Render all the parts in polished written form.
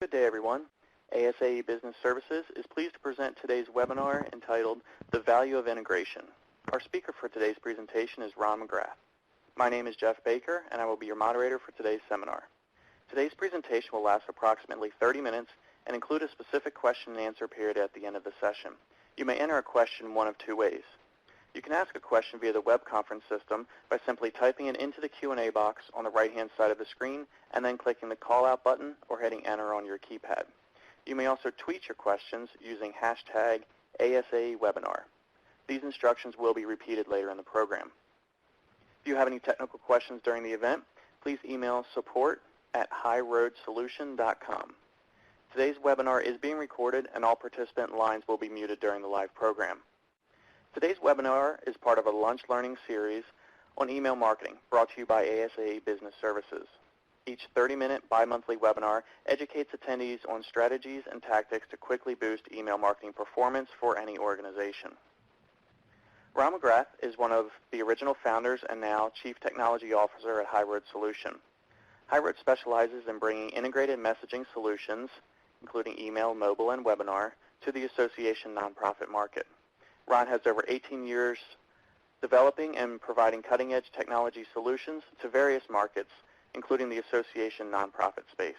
Good day, everyone. ASAE Business Services is pleased to present today's webinar entitled The Value of Integration. Our speaker for today's presentation is Ron McGrath. My name is Jeff Baker, and I will be your moderator for today's seminar. Today's presentation will last approximately 30 minutes and include a specific question and answer period at the end of the session. You may enter a question one of two ways. You can ask a question via the web conference system by simply typing it into the Q&A box on the right-hand side of the screen and then clicking the call-out button or hitting enter on your keypad. You may also tweet your questions using hashtag ASAEwebinar. These instructions will be repeated later in the program. If you have any technical questions during the event, please email support@highroadsolution.com. Today's webinar is being recorded and all participant lines will be muted during the live program. Today's webinar is part of a lunch learning series on email marketing brought to you by ASAE Business Services. Each 30-minute bi-monthly webinar educates attendees on strategies and tactics to quickly boost email marketing performance for any organization. Ron McGrath is one of the original founders and now Chief Technology Officer at High Road Solution. High Road specializes in bringing integrated messaging solutions, including email, mobile, and webinar, to the association nonprofit market. Ron has over 18 years developing and providing cutting-edge technology solutions to various markets, including the association nonprofit space.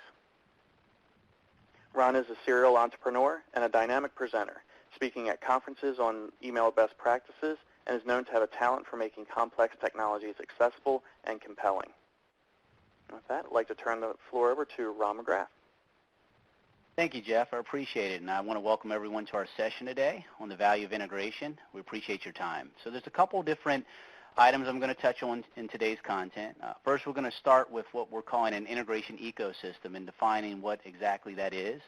Ron is a serial entrepreneur and a dynamic presenter, speaking at conferences on email best practices, and is known to have a talent for making complex technologies accessible and compelling. And with that, I'd like to turn the floor over to Ron McGrath. Thank you, Jeff. I appreciate it, and I want to welcome everyone to our session today on the value of integration. We appreciate your time. So there's a couple different items I'm going to touch on in today's content. First, we're going to start with what we're calling an integration ecosystem and defining what exactly that is.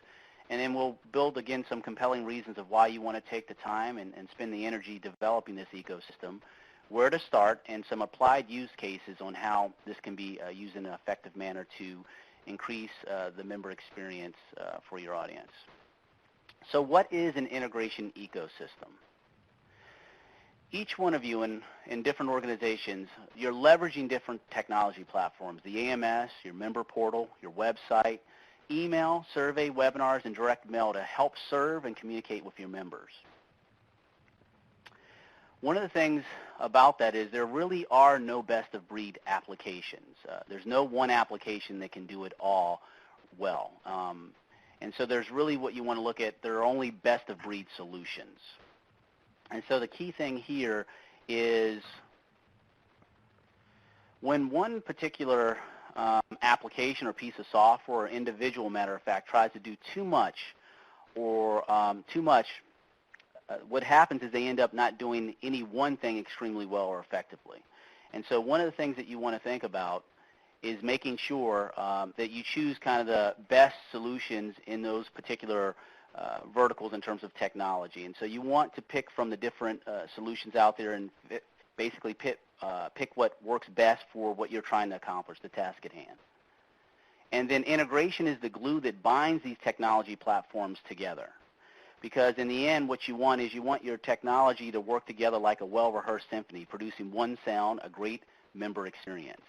And then we'll build, again, some compelling reasons of why you want to take the time and spend the energy developing this ecosystem, where to start, and some applied use cases on how this can be used in an effective manner to increase the member experience for your audience. So what is an integration ecosystem? Each one of you in different organizations, you're leveraging different technology platforms, the AMS, your member portal, your website, email, survey, webinars, and direct mail to help serve and communicate with your members. One of the things about that is there really are no best-of-breed applications. There's no one application that can do it all well. And so there's really what you want to look at, there are only best-of-breed solutions. And so the key thing here is when one particular application or piece of software or individual, matter of fact, tries to do too much, what happens is they end up not doing any one thing extremely well or effectively. And so one of the things that you want to think about is making sure that you choose kind of the best solutions in those particular verticals in terms of technology. And so you want to pick from the different solutions out there and basically pick what works best for what you're trying to accomplish, the task at hand. And then integration is the glue that binds these technology platforms together. Because in the end, what you want is you want your technology to work together like a well-rehearsed symphony, producing one sound, a great member experience.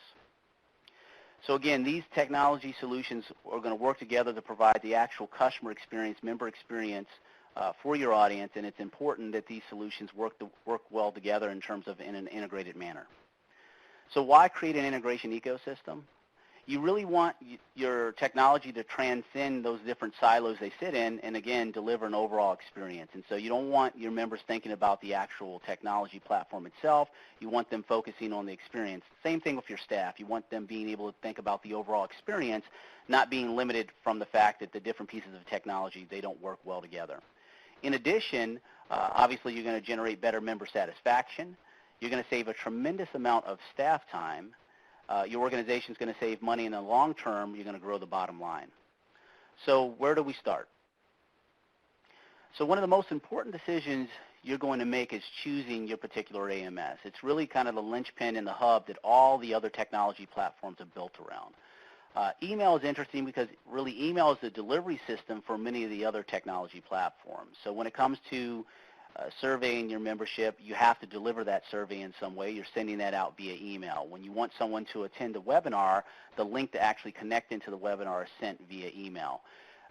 So again, these technology solutions are going to work together to provide the actual customer experience, member experience for your audience, and it's important that these solutions work well together in terms of in an integrated manner. So why create an integration ecosystem? You really want your technology to transcend those different silos they sit in and, again, deliver an overall experience. And so you don't want your members thinking about the actual technology platform itself. You want them focusing on the experience. Same thing with your staff. You want them being able to think about the overall experience, not being limited from the fact that the different pieces of technology, they don't work well together. In addition, obviously you're going to generate better member satisfaction. You're going to save a tremendous amount of staff time. Your organization is going to save money in the long term. You're going to grow the bottom line. So where do we start? So one of the most important decisions you're going to make is choosing your particular AMS. It's really kind of the linchpin and the hub that all the other technology platforms are built around. Email is interesting because really email is the delivery system for many of the other technology platforms. So when it comes to surveying your membership, you have to deliver that survey in some way. You're sending that out via email. When you want someone to attend a webinar, the link to actually connect into the webinar is sent via email.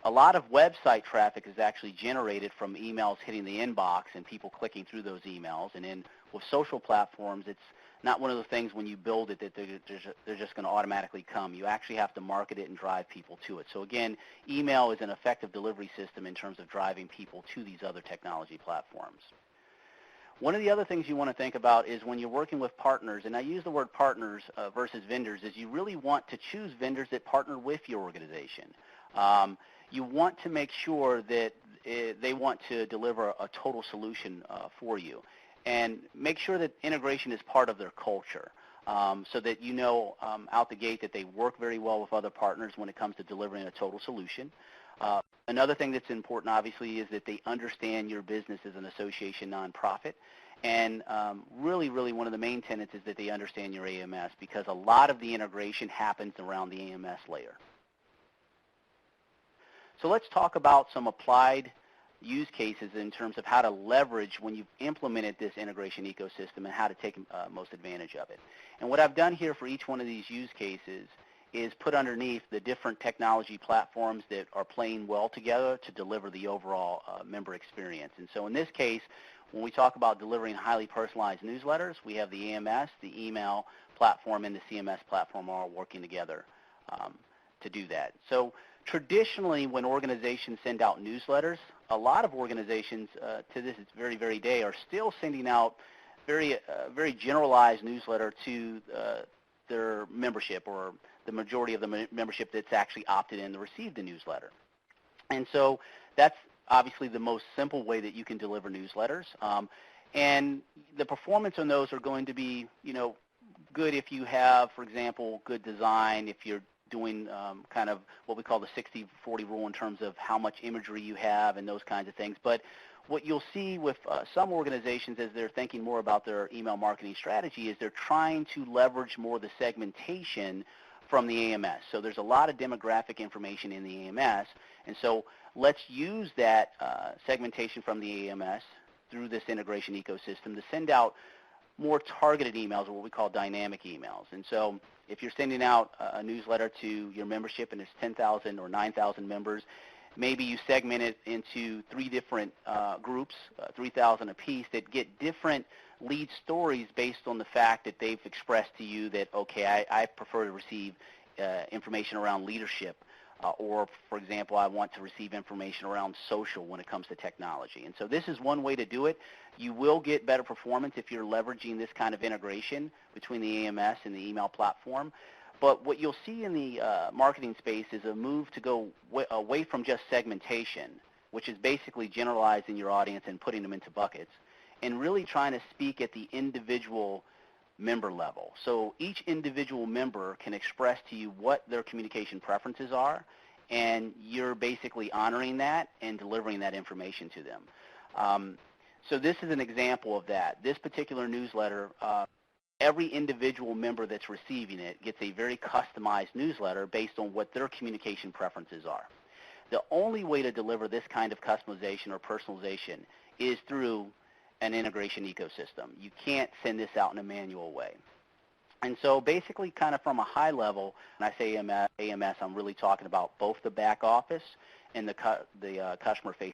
A lot of website traffic is actually generated from emails hitting the inbox and people clicking through those emails. And then with social platforms, it's not one of the things when you build it that they're just going to automatically come. You actually have to market it and drive people to it. So again, email is an effective delivery system in terms of driving people to these other technology platforms. One of the other things you want to think about is when you're working with partners, and I use the word partners versus vendors, is you really want to choose vendors that partner with your organization. You want to make sure that they want to deliver a total solution for you. And make sure that integration is part of their culture so that you know out the gate that they work very well with other partners when it comes to delivering a total solution. Another thing that's important, obviously, is that they understand your business as an association nonprofit. And really, one of the main tenets is that they understand your AMS, because a lot of the integration happens around the AMS layer. So let's talk about some applied use cases in terms of how to leverage when you've implemented this integration ecosystem and how to take most advantage of it. And what I've done here for each one of these use cases is put underneath the different technology platforms that are playing well together to deliver the overall member experience. And so in this case, when we talk about delivering highly personalized newsletters, we have the AMS, the email platform, and the CMS platform all working together to do that. So traditionally, when organizations send out newsletters, a lot of organizations to this very day are still sending out very generalized newsletter to their membership, or the majority of the membership that's actually opted in to receive the newsletter. And so that's obviously the most simple way that you can deliver newsletters. And the performance on those are going to be, good if you have, for example, good design, if you're doing kind of what we call the 60-40 rule in terms of how much imagery you have and those kinds of things. But what you'll see with some organizations as they're thinking more about their email marketing strategy is they're trying to leverage more the segmentation from the AMS. So there's a lot of demographic information in the AMS, and so let's use that segmentation from the AMS through this integration ecosystem to send out more targeted emails, or what we call dynamic emails. And so if you're sending out a newsletter to your membership and it's 10,000 or 9,000 members, maybe you segment it into 3 different groups, 3,000 apiece, that get different lead stories based on the fact that they've expressed to you that, okay, I prefer to receive information around leadership, or, for example, I want to receive information around social when it comes to technology. And so this is one way to do it. You will get better performance if you're leveraging this kind of integration between the AMS and the email platform. But what you'll see in the marketing space is a move to go away from just segmentation, which is basically generalizing your audience and putting them into buckets, and really trying to speak at the individual member level. So each individual member can express to you what their communication preferences are, and you're basically honoring that and delivering that information to them. So this is an example of that. This particular newsletter, every individual member that's receiving it gets a very customized newsletter based on what their communication preferences are. The only way to deliver this kind of customization or personalization is through an integration ecosystem. You can't send this out in a manual way. And so basically, kind of from a high level, when I say AMS, I'm really talking about both the back office and the customer-facing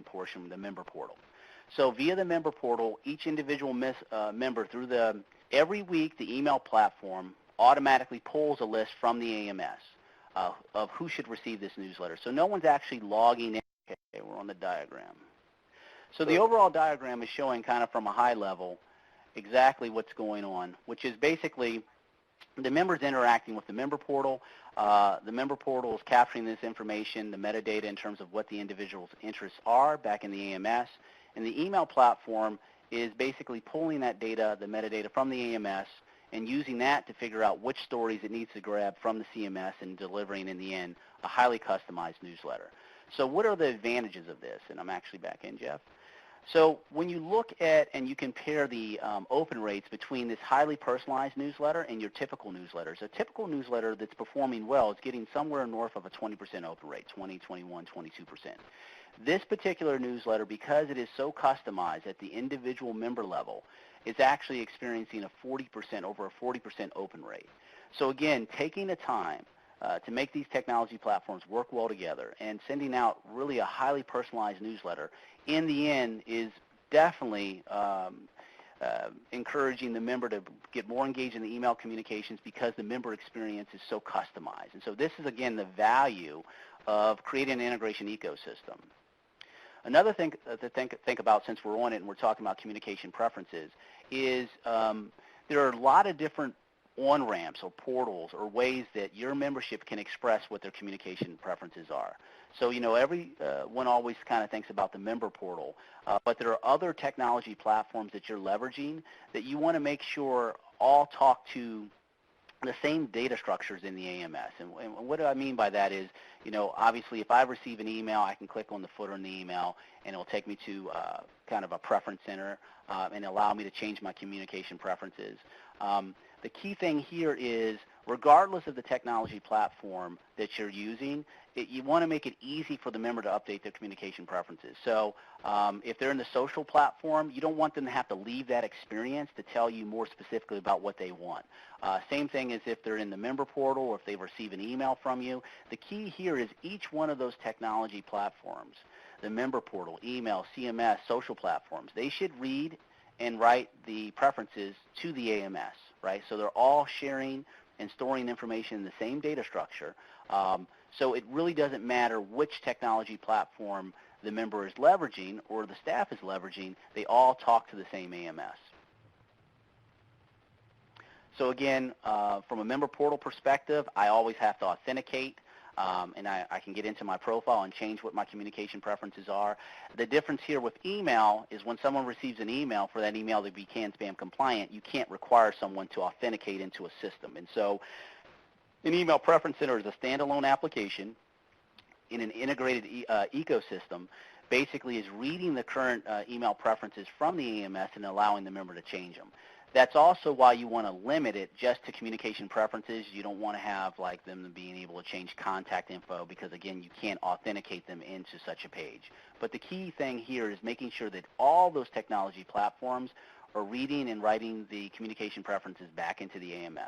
portion of the member portal. So via the member portal, each individual member every week the email platform automatically pulls a list from the AMS of who should receive this newsletter. So no one's actually logging in. Okay, we're on the diagram. So the overall diagram is showing kind of from a high level exactly what's going on, which is basically the members interacting with the member portal. The member portal is capturing this information, the metadata in terms of what the individual's interests are back in the AMS. And the email platform is basically pulling that data, the metadata from the AMS, and using that to figure out which stories it needs to grab from the CMS and delivering in the end a highly customized newsletter. So what are the advantages of this? And I'm actually back in, Jeff. So when you look at and you compare the open rates between this highly personalized newsletter and your typical newsletters, a typical newsletter that's performing well is getting somewhere north of a 20% open rate, 20, 21, 22%. This particular newsletter, because it is so customized at the individual member level, is actually experiencing over a 40% open rate. So again, taking the time to make these technology platforms work well together and sending out really a highly personalized newsletter in the end is definitely encouraging the member to get more engaged in the email communications because the member experience is so customized. And so this is, again, the value of creating an integration ecosystem. Another thing to think about, since we're on it and we're talking about communication preferences, is there are a lot of different on-ramps or portals or ways that your membership can express what their communication preferences are. So, everyone always kind of thinks about the member portal, but there are other technology platforms that you're leveraging that you want to make sure all talk to the same data structures in the AMS. And what do I mean by that is, obviously if I receive an email, I can click on the footer in the email and it will take me to kind of a preference center and allow me to change my communication preferences. The key thing here is, regardless of the technology platform that you're using, you want to make it easy for the member to update their communication preferences. So if they're in the social platform, you don't want them to have to leave that experience to tell you more specifically about what they want. Same thing as if they're in the member portal or if they receive an email from you. The key here is each one of those technology platforms, the member portal, email, CMS, social platforms, they should read and write the preferences to the AMS, right? So they're all sharing and storing information in the same data structure. So it really doesn't matter which technology platform the member is leveraging or the staff is leveraging, they all talk to the same AMS. So again, from a member portal perspective, I always have to authenticate. And I can get into my profile and change what my communication preferences are. The difference here with email is when someone receives an email, for that email to be CAN spam compliant, you can't require someone to authenticate into a system. And so an email preference center is a standalone application in an integrated ecosystem, basically is reading the current email preferences from the AMS and allowing the member to change them. That's also why you want to limit it just to communication preferences. You don't want to have like them being able to change contact info because, again, you can't authenticate them into such a page. But the key thing here is making sure that all those technology platforms are reading and writing the communication preferences back into the AMS.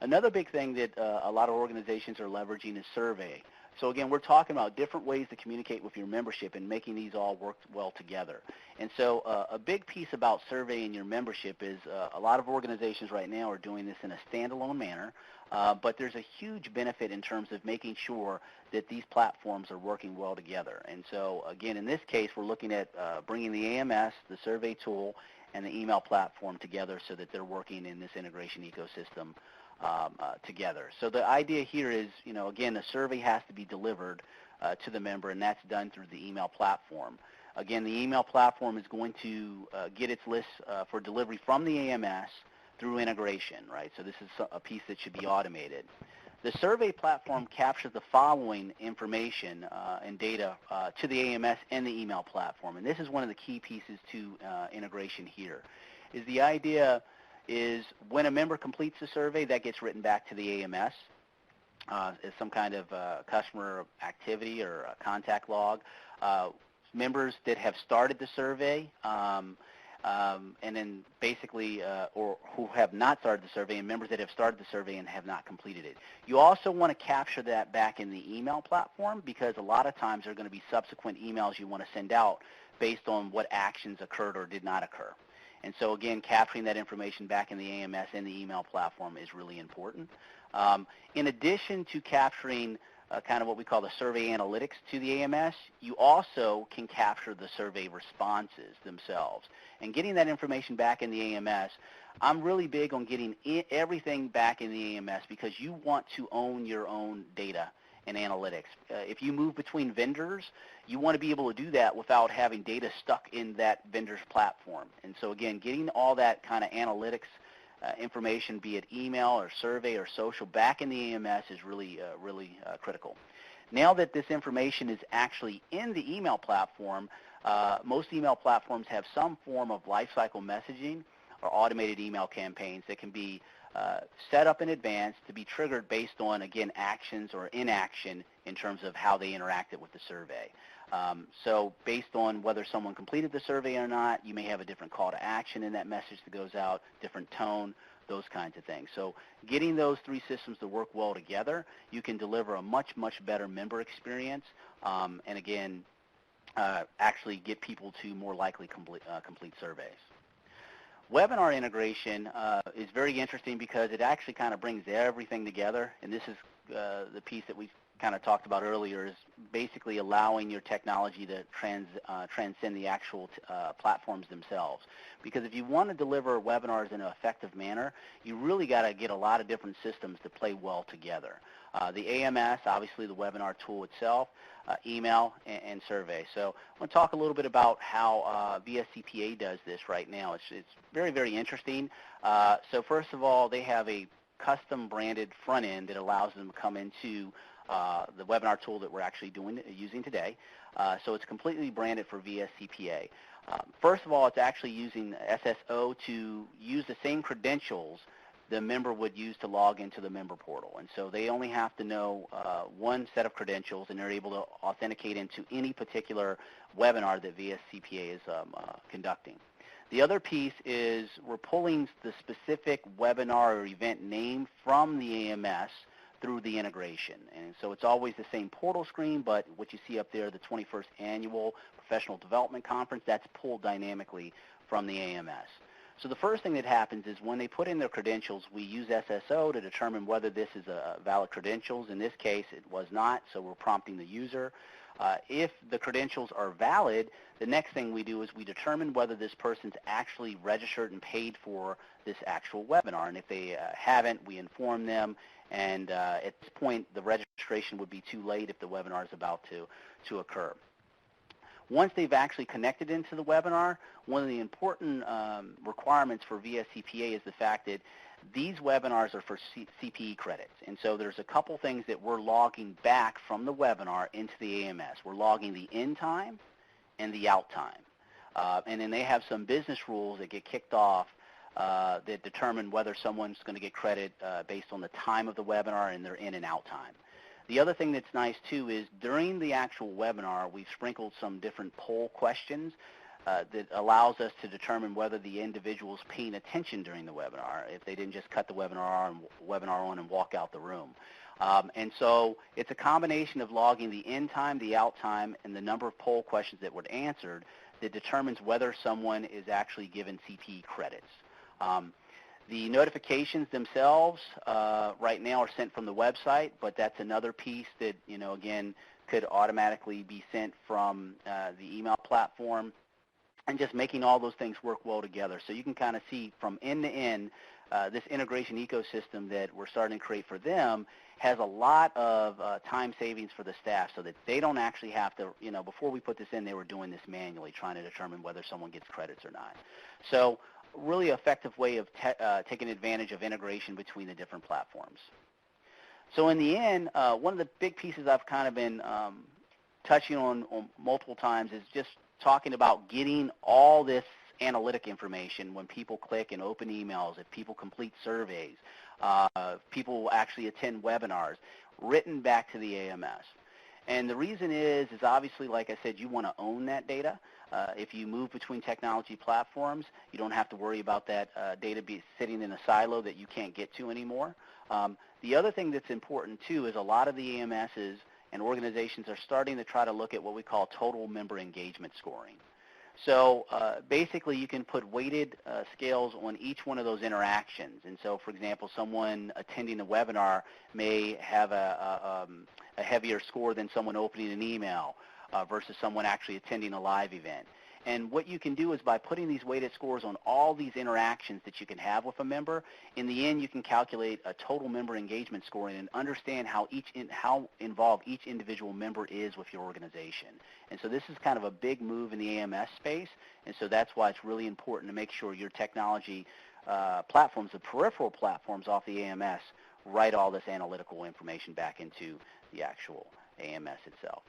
Another big thing that a lot of organizations are leveraging is survey. So again, we're talking about different ways to communicate with your membership and making these all work well together. And so a big piece about surveying your membership is a lot of organizations right now are doing this in a standalone manner, but there's a huge benefit in terms of making sure that these platforms are working well together. And so again, in this case, we're looking at bringing the AMS, the survey tool, and the email platform together so that they're working in this integration ecosystem together. So the idea here is, again, the survey has to be delivered to the member, and that's done through the email platform. Again, the email platform is going to get its list for delivery from the AMS through integration, right? So this is a piece that should be automated. The survey platform captures the following information and data to the AMS and the email platform, and this is one of the key pieces to integration here, is the idea is when a member completes the survey, that gets written back to the AMS as some kind of customer activity or a contact log. Members that have started the survey and then basically, or who have not started the survey, and members that have started the survey and have not completed it. You also want to capture that back in the email platform, because a lot of times there are going to be subsequent emails you want to send out based on what actions occurred or did not occur. And so again, capturing that information back in the AMS and the email platform is really important. In addition to capturing kind of what we call the survey analytics to the AMS, you also can capture the survey responses themselves. And getting that information back in the AMS, I'm really big on getting everything back in the AMS because you want to own your own data and analytics. If you move between vendors, you want to be able to do that without having data stuck in that vendor's platform. And so again, getting all that kind of analytics information, be it email or survey or social, back in the AMS is really, critical. Now that this information is actually in the email platform, most email platforms have some form of lifecycle messaging or automated email campaigns that can be set up in advance to be triggered based on, again, actions or inaction in terms of how they interacted with the survey. So based on whether someone completed the survey or not, you may have a different call to action in that message that goes out, different tone, those kinds of things. So getting those three systems to work well together, you can deliver a much, much better member experience, and again, actually get people to more likely complete surveys. Webinar integration is very interesting because it actually kind of brings everything together, and this is the piece that we kind of talked about earlier, is basically allowing your technology to transcend the actual platforms themselves. Because if you want to deliver webinars in an effective manner, you really got to get a lot of different systems to play well together. The AMS, obviously the webinar tool itself, email, and survey. So I want to talk a little bit about how VSCPA does this right now. It's very, very interesting. So first of all, they have a custom branded front end that allows them to come into the webinar tool that we're actually using today. So it's completely branded for VSCPA. First of all, it's actually using SSO to use the same credentials the member would use to log into the member portal. And so they only have to know one set of credentials, and they're able to authenticate into any particular webinar that VSCPA is conducting. The other piece is we're pulling the specific webinar or event name from the AMS through the integration. And so it's always the same portal screen, but what you see up there, the 21st Annual Professional Development Conference, that's pulled dynamically from the AMS. So the first thing that happens is when they put in their credentials, we use SSO to determine whether this is a valid credentials. In this case, it was not, so we're prompting the user. If the credentials are valid, the next thing we do is we determine whether this person's actually registered and paid for this actual webinar. And if they haven't, we inform them. And at this point, the registration would be too late if the webinar is about to occur. Once they've actually connected into the webinar, one of the important requirements for VSCPA is the fact that these webinars are for CPE credits. And so there's a couple things that we're logging back from the webinar into the AMS. We're logging the in time and the out time. And then they have some business rules that get kicked off that determine whether someone's going to get credit based on the time of the webinar and their in and out time. The other thing that's nice, too, is during the actual webinar, we've sprinkled some different poll questions that allows us to determine whether the individual's paying attention during the webinar, if they didn't just cut the webinar on and walk out the room. And so it's a combination of logging the in time, the out time, and the number of poll questions that were answered that determines whether someone is actually given CPE credits. The notifications themselves right now are sent from the website, but that's another piece that, again, could automatically be sent from the email platform, and just making all those things work well together. So you can kind of see from end to end, this integration ecosystem that we're starting to create for them has a lot of time savings for the staff so that they don't actually have to, before we put this in, they were doing this manually, trying to determine whether someone gets credits or not. So really effective way of taking advantage of integration between the different platforms. So in the end, one of the big pieces I've kind of been touching on multiple times is just talking about getting all this analytic information when people click and open emails, if people complete surveys, people actually attend webinars, written back to the AMS. And the reason is obviously, like I said, you want to own that data. If you move between technology platforms, you don't have to worry about that data sitting in a silo that you can't get to anymore. The other thing that's important, too, is a lot of the AMSs and organizations are starting to try to look at what we call total member engagement scoring. So basically, you can put weighted scales on each one of those interactions. And so, for example, someone attending a webinar may have a heavier score than someone opening an email versus someone actually attending a live event. And what you can do is by putting these weighted scores on all these interactions that you can have with a member, in the end you can calculate a total member engagement scoring and understand how involved each individual member is with your organization. And so this is kind of a big move in the AMS space, and so that's why it's really important to make sure your technology platforms, the peripheral platforms off the AMS, write all this analytical information back into the actual AMS itself.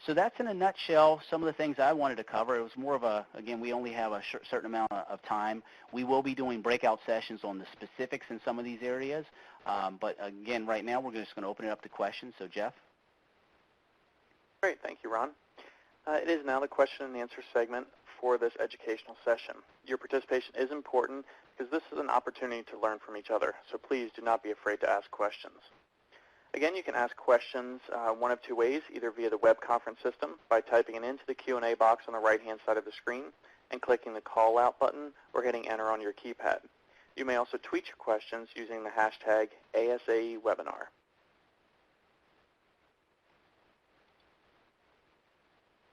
So that's in a nutshell some of the things I wanted to cover. It was more of a, again, we only have a certain amount of time. We will be doing breakout sessions on the specifics in some of these areas. But again, right now we're just going to open it up to questions. So Jeff? Great, thank you, Ron. It is now the question and answer segment for this educational session. Your participation is important because this is an opportunity to learn from each other. So please do not be afraid to ask questions. Again, you can ask questions one of two ways, either via the web conference system by typing it into the Q&A box on the right-hand side of the screen and clicking the call out button or hitting enter on your keypad. You may also tweet your questions using the hashtag ASAE webinar.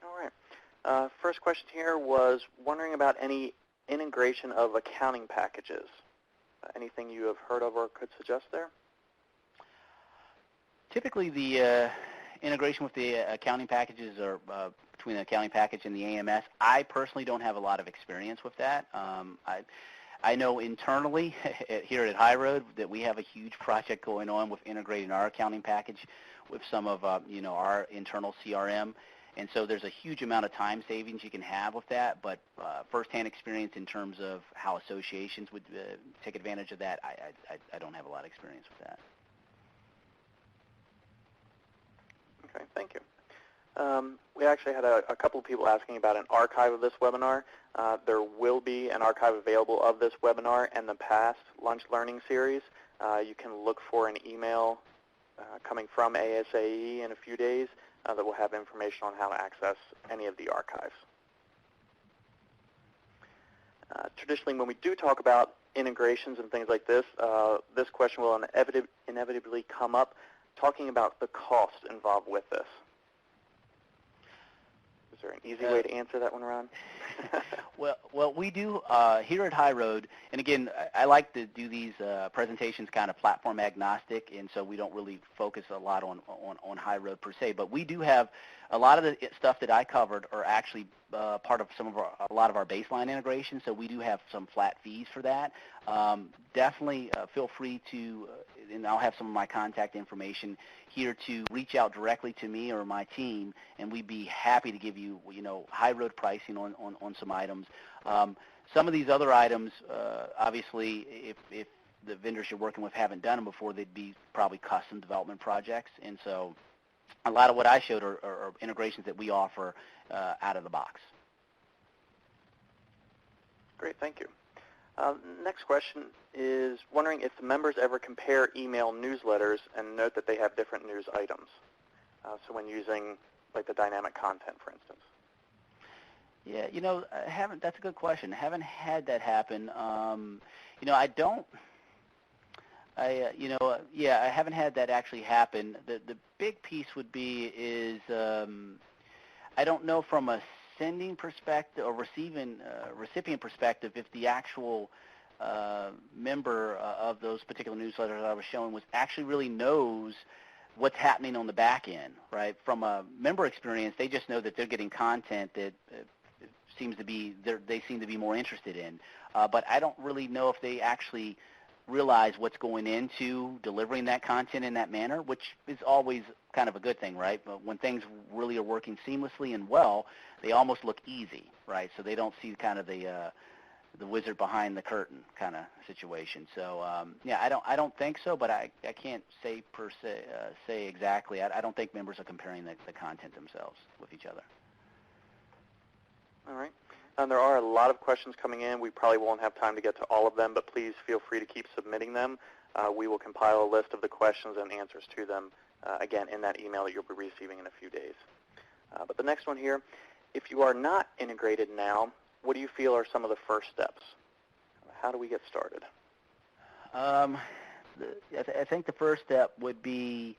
All right. First question here was wondering about any integration of accounting packages. Anything you have heard of or could suggest there? Typically, the integration with the accounting packages or between the accounting package and the AMS, I personally don't have a lot of experience with that. I know internally here at High Road that we have a huge project going on with integrating our accounting package with some of our internal CRM. And so there's a huge amount of time savings you can have with that, but firsthand experience in terms of how associations would take advantage of that, I don't have a lot of experience with that. Okay, thank you. We actually had a couple of people asking about an archive of this webinar. There will be an archive available of this webinar and the past lunch learning series. You can look for an email coming from ASAE in a few days that will have information on how to access any of the archives. Traditionally, when we do talk about integrations and things like this, this question will inevitably come up, talking about the cost involved with this. Is there an easy way to answer that one, Ron? Well, we do here at High Road, and again, I like to do these presentations kind of platform agnostic, and so we don't really focus a lot on High Road per se, but we do have a lot of the stuff that I covered are actually part of a lot of our baseline integration, so we do have some flat fees for that. Definitely feel free to, and I'll have some of my contact information here, to reach out directly to me or my team, and we'd be happy to give you, High Road pricing on some items. Some of these other items, obviously, if the vendors you're working with haven't done them before, they'd be probably custom development projects, and so a lot of what I showed are integrations that we offer out of the box. Great, thank you. Next question is wondering if the members ever compare email newsletters and note that they have different news items. So when using like the dynamic content, for instance. Yeah, I haven't. That's a good question. I haven't had that happen. I haven't had that actually happen. The big piece would be is I don't know from a sending perspective or recipient perspective if the actual member of those particular newsletters I was showing was actually really knows what's happening on the back end, right? From a member experience, they just know that they're getting content that they seem to be more interested in. But I don't really know if they actually realize what's going into delivering that content in that manner, which is always kind of a good thing, right? But when things really are working seamlessly and well, they almost look easy, right? So they don't see kind of the wizard behind the curtain kind of situation. So I don't think so, but I can't say say exactly. I don't think members are comparing the content themselves with each other. All right. There are a lot of questions coming in. We probably won't have time to get to all of them, but please feel free to keep submitting them. We will compile a list of the questions and answers to them, again, in that email that you'll be receiving in a few days. But the next one here, if you are not integrated now, what do you feel are some of the first steps? How do we get started? I think the first step would be,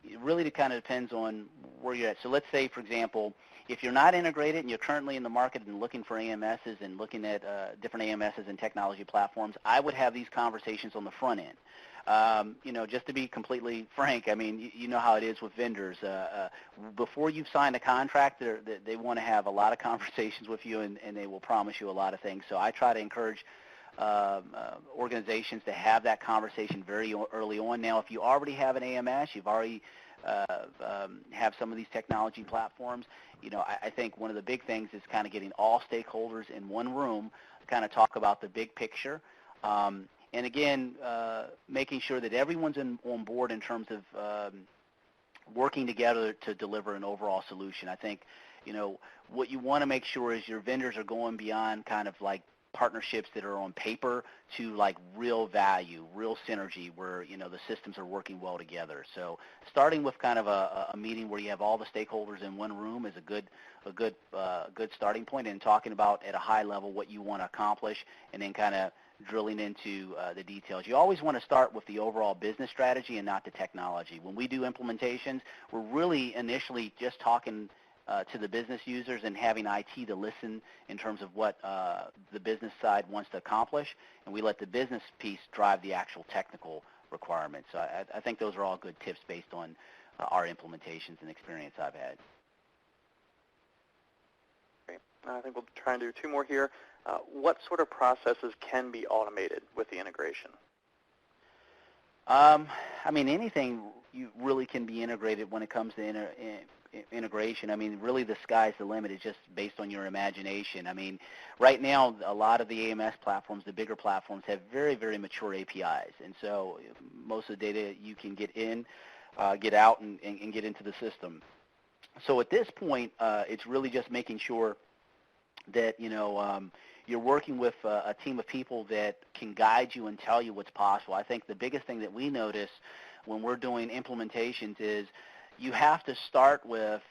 it really kind of depends on where you're at. So let's say, for example, if you're not integrated and you're currently in the market and looking for AMSs and looking at different AMSs and technology platforms, I would have these conversations on the front end. Just to be completely frank, I mean, you know how it is with vendors. Before you've signed a contract, they want to have a lot of conversations with you, and they will promise you a lot of things. So I try to encourage organizations to have that conversation very early on. Now, if you already have an AMS, you've already have some of these technology platforms, I think one of the big things is kind of getting all stakeholders in one room, kind of talk about the big picture. And again, making sure that everyone's on board in terms of working together to deliver an overall solution. I think, what you want to make sure is your vendors are going beyond kind of like partnerships that are on paper to like real value, real synergy where, the systems are working well together. So starting with kind of a meeting where you have all the stakeholders in one room is a good starting point, and talking about at a high level what you want to accomplish, and then kind of drilling into the details. You always want to start with the overall business strategy and not the technology. When we do implementations, we're really initially just talking to the business users and having IT to listen in terms of what the business side wants to accomplish, and we let the business piece drive the actual technical requirements. So I think those are all good tips based on our implementations and experience I've had. Great. I think we'll try and do two more here. What sort of processes can be automated with the integration? I mean, anything you really can be integrated when it comes to integration. I mean, really the sky's the limit. It's just based on your imagination. I mean, right now, a lot of the AMS platforms, the bigger platforms, have very, very mature APIs. And so most of the data you can get in, get out, and get into the system. So at this point, it's really just making sure that, you're working with a team of people that can guide you and tell you what's possible. I think the biggest thing that we notice when we're doing implementations is you have to start with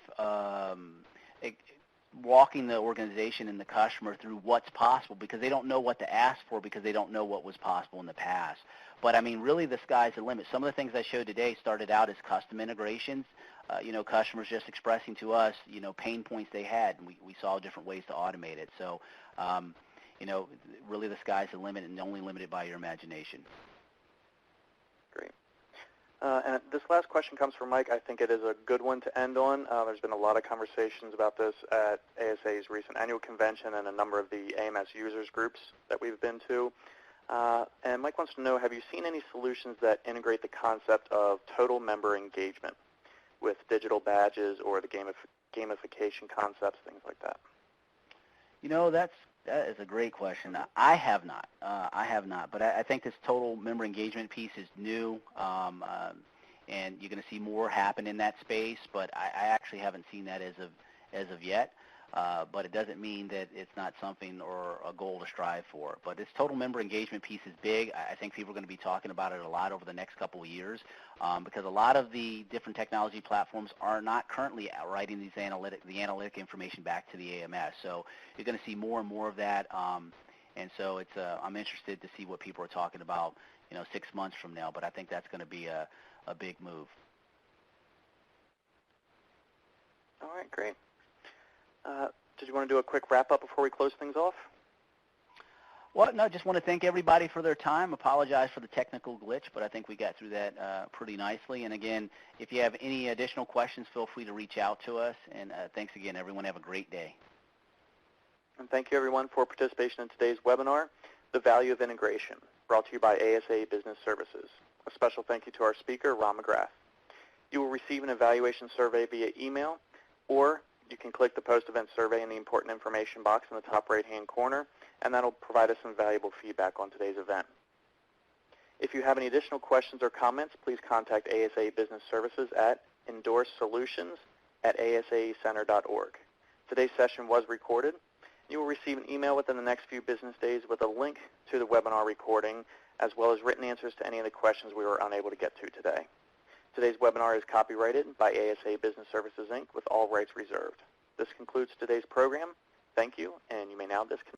walking the organization and the customer through what's possible, because they don't know what to ask for, because they don't know what was possible in the past. But, I mean, really the sky's the limit. Some of the things I showed today started out as custom integrations, customers just expressing to us, pain points they had, and we saw different ways to automate it. So, really the sky's the limit, and only limited by your imagination. Great. And this last question comes from Mike. I think it is a good one to end on. There's been a lot of conversations about this at ASAE's recent annual convention and a number of the AMS users groups that we've been to. And Mike wants to know, have you seen any solutions that integrate the concept of total member engagement with digital badges or the gamification concepts, things like that? That is a great question. I have not. But I think this total member engagement piece is new, and you're going to see more happen in that space. But I actually haven't seen that as of yet. But it doesn't mean that it's not something or a goal to strive for. But this total member engagement piece is big. I think people are going to be talking about it a lot over the next couple of years, because a lot of the different technology platforms are not currently writing the analytic information back to the AMS. So you're going to see more and more of that. And so I'm interested to see what people are talking about, 6 months from now. But I think that's going to be a big move. All right, great. Did you want to do a quick wrap-up before we close things off? Well, no, just want to thank everybody for their time. Apologize for the technical glitch, but I think we got through that pretty nicely. And again, if you have any additional questions, feel free to reach out to us. And thanks again, everyone. Have a great day. And thank you, everyone, for participation in today's webinar, The Value of Integration, brought to you by ASAE Business Services. A special thank you to our speaker, Ron McGrath. You will receive an evaluation survey via email, or you can click the post-event survey in the important information box in the top right-hand corner, and that will provide us some valuable feedback on today's event. If you have any additional questions or comments, please contact ASAE Business Services at endorsesolutions@asaecenter.org. Today's session was recorded. You will receive an email within the next few business days with a link to the webinar recording, as well as written answers to any of the questions we were unable to get to today. Today's webinar is copyrighted by ASAE Business Services, Inc., with all rights reserved. This concludes today's program. Thank you, and you may now disconnect.